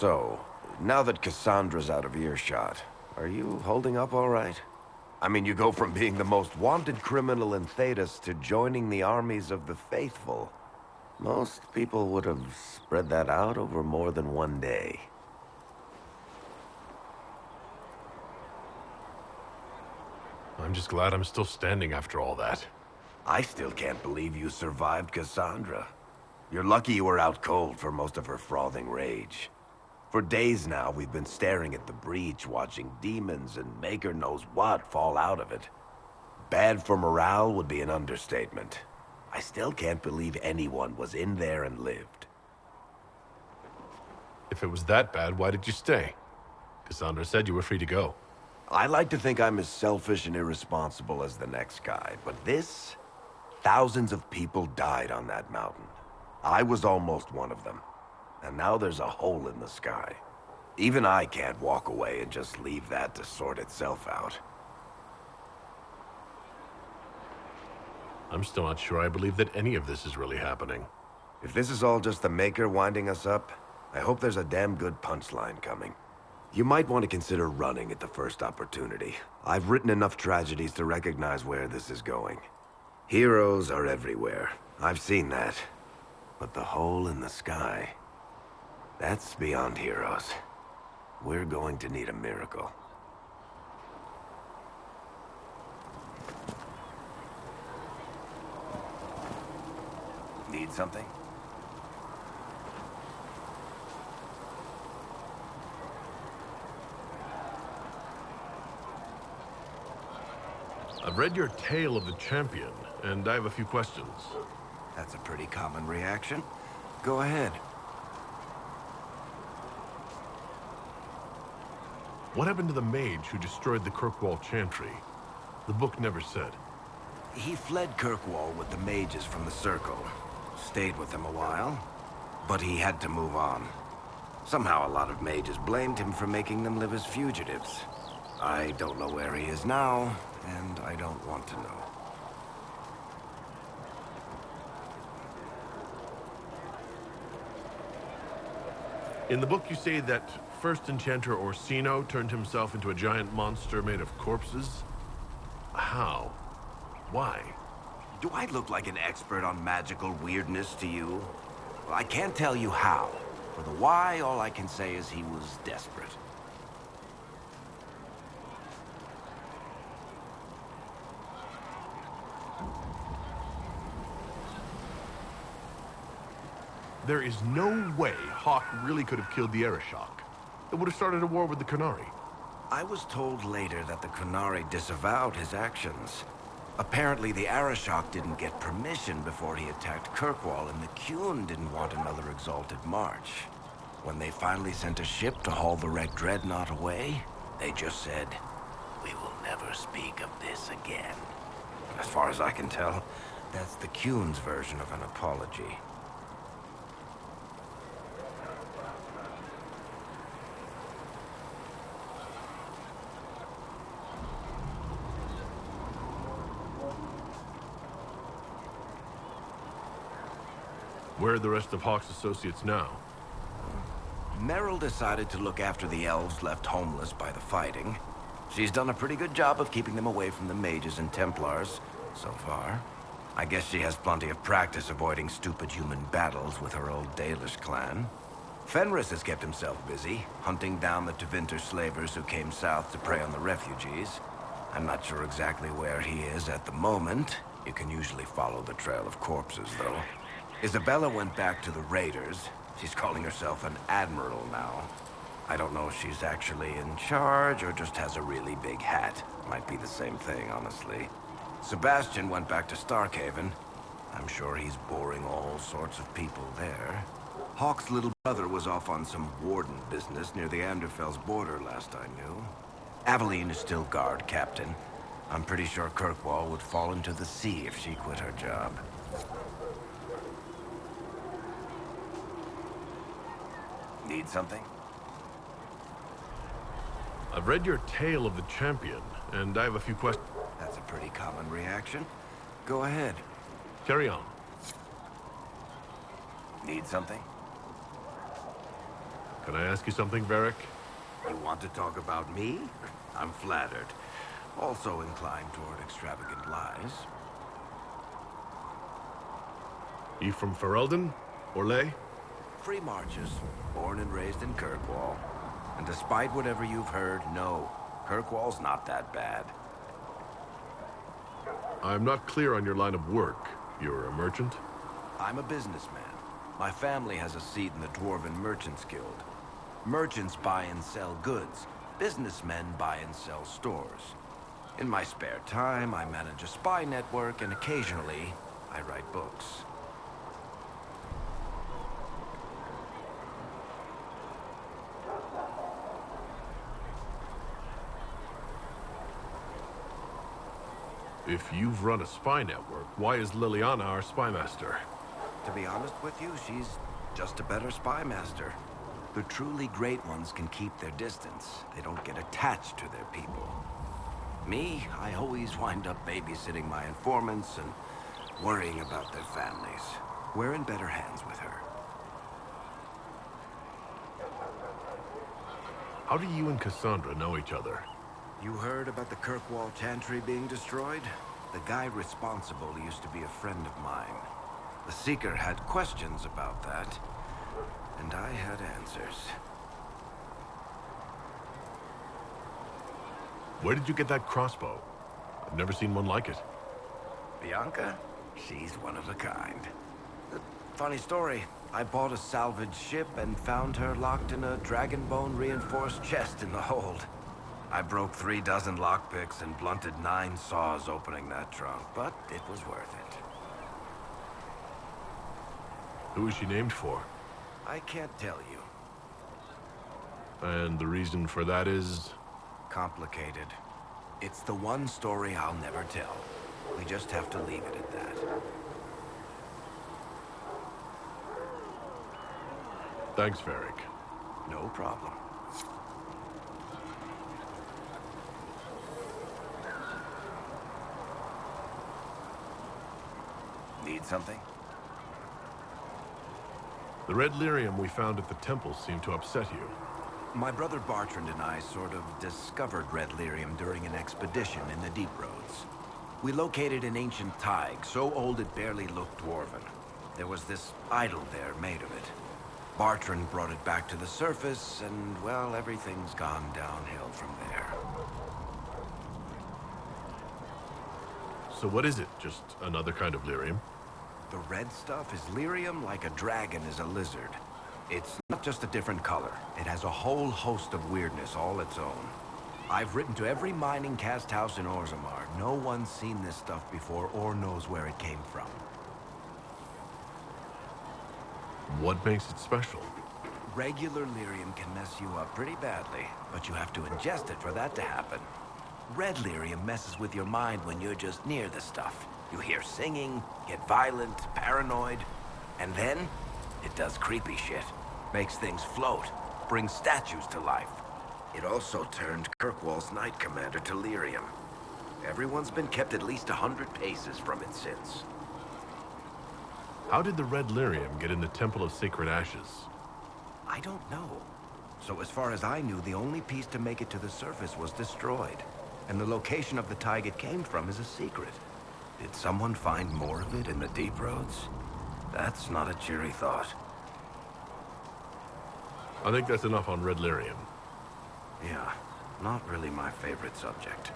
So, now that Cassandra's out of earshot, are you holding up all right? I mean, you go from being the most wanted criminal in Thedas to joining the armies of the faithful. Most people would have spread that out over more than one day. I'm just glad I'm still standing after all that. I still can't believe you survived Cassandra. You're lucky you were out cold for most of her frothing rage. For days now, we've been staring at the breach, watching demons and maker knows what fall out of it. Bad for morale would be an understatement. I still can't believe anyone was in there and lived. If it was that bad, why did you stay? Cassandra said you were free to go. I like to think I'm as selfish and irresponsible as the next guy, but this... Thousands of people died on that mountain. I was almost one of them. And now there's a hole in the sky. Even I can't walk away and just leave that to sort itself out. I'm still not sure I believe that any of this is really happening. If this is all just the Maker winding us up, I hope there's a damn good punchline coming. You might want to consider running at the first opportunity. I've written enough tragedies to recognize where this is going. Heroes are everywhere. I've seen that. But the hole in the sky... that's beyond heroes. We're going to need a miracle. Need something? I've read your Tale of the Champion, and I have a few questions. That's a pretty common reaction. Go ahead. What happened to the mage who destroyed the Kirkwall Chantry? The book never said. He fled Kirkwall with the mages from the Circle. Stayed with them a while, but he had to move on. Somehow a lot of mages blamed him for making them live as fugitives. I don't know where he is now, and I don't want to know. In the book you say that first enchanter Orsino turned himself into a giant monster made of corpses? How? Why? Do I look like an expert on magical weirdness to you? Well, I can't tell you how. For the why, all I can say is he was desperate. There is no way Hawke really could have killed the Arishok. It would have started a war with the Qunari. I was told later that the Qunari disavowed his actions. Apparently the Arishok didn't get permission before he attacked Kirkwall, and the Qun didn't want another exalted march. When they finally sent a ship to haul the wrecked dreadnought away, they just said, "We will never speak of this again." As far as I can tell, that's the Qun's version of an apology. Where are the rest of Hawke's associates now? Merrill decided to look after the elves left homeless by the fighting. She's done a pretty good job of keeping them away from the mages and Templars, so far. I guess she has plenty of practice avoiding stupid human battles with her old Dalish clan. Fenris has kept himself busy, hunting down the Tevinter slavers who came south to prey on the refugees. I'm not sure exactly where he is at the moment. You can usually follow the trail of corpses, though. Isabella went back to the Raiders. She's calling herself an admiral now. I don't know if she's actually in charge or just has a really big hat. Might be the same thing, honestly. Sebastian went back to Starkhaven. I'm sure he's boring all sorts of people there. Hawke's little brother was off on some warden business near the Anderfell's border last I knew. Aveline is still guard captain. I'm pretty sure Kirkwall would fall into the sea if she quit her job. Need something? I've read your Tale of the Champion, and I have a few questions. That's a pretty common reaction. Go ahead. Carry on. Need something? Can I ask you something, Varric? You want to talk about me? I'm flattered. Also inclined toward extravagant lies. You from Ferelden? Orlais? Free marches, born and raised in Kirkwall. And despite whatever you've heard, no, Kirkwall's not that bad. I'm not clear on your line of work. You're a merchant? I'm a businessman. My family has a seat in the Dwarven Merchants Guild. Merchants buy and sell goods. Businessmen buy and sell stores. In my spare time, I manage a spy network, and occasionally, I write books. If you've run a spy network, why is Liliana our spy master? To be honest with you, she's just a better spy master. The truly great ones can keep their distance. They don't get attached to their people. Me, I always wind up babysitting my informants and worrying about their families. We're in better hands with her. How do you and Cassandra know each other? You heard about the Kirkwall Chantry being destroyed? The guy responsible used to be a friend of mine. The Seeker had questions about that, and I had answers. Where did you get that crossbow? I've never seen one like it. Bianca? She's one of a kind. Funny story. I bought a salvaged ship and found her locked in a dragonbone reinforced chest in the hold. I broke 3 dozen lockpicks and blunted 9 saws opening that trunk, but it was worth it. Who is she named for? I can't tell you. And the reason for that is? Complicated. It's the one story I'll never tell. We just have to leave it at that. Thanks, Varric. No problem. Need something? The red lyrium we found at the temple seemed to upset you. My brother Bartrand and I sort of discovered red lyrium during an expedition in the Deep Roads. We located an ancient thaig, so old it barely looked dwarven. There was this idol there made of it. Bartrand brought it back to the surface, and, well, everything's gone downhill from there. So what is it? Just another kind of lyrium? The red stuff is lyrium like a dragon is a lizard. It's not just a different color. It has a whole host of weirdness all its own. I've written to every mining cast house in Orzammar. No one's seen this stuff before or knows where it came from. What makes it special? Regular lyrium can mess you up pretty badly, but you have to ingest it for that to happen. Red lyrium messes with your mind when you're just near the stuff. You hear singing, get violent, paranoid, and then it does creepy shit. Makes things float, brings statues to life. It also turned Kirkwall's Knight Commander to lyrium. Everyone's been kept at least 100 paces from it since. How did the red lyrium get in the Temple of Sacred Ashes? I don't know. So as far as I knew, the only piece to make it to the surface was destroyed. And the location of the thaig it came from is a secret. Did someone find more of it in the Deep Roads? That's not a cheery thought. I think that's enough on red lyrium. Yeah, not really my favorite subject.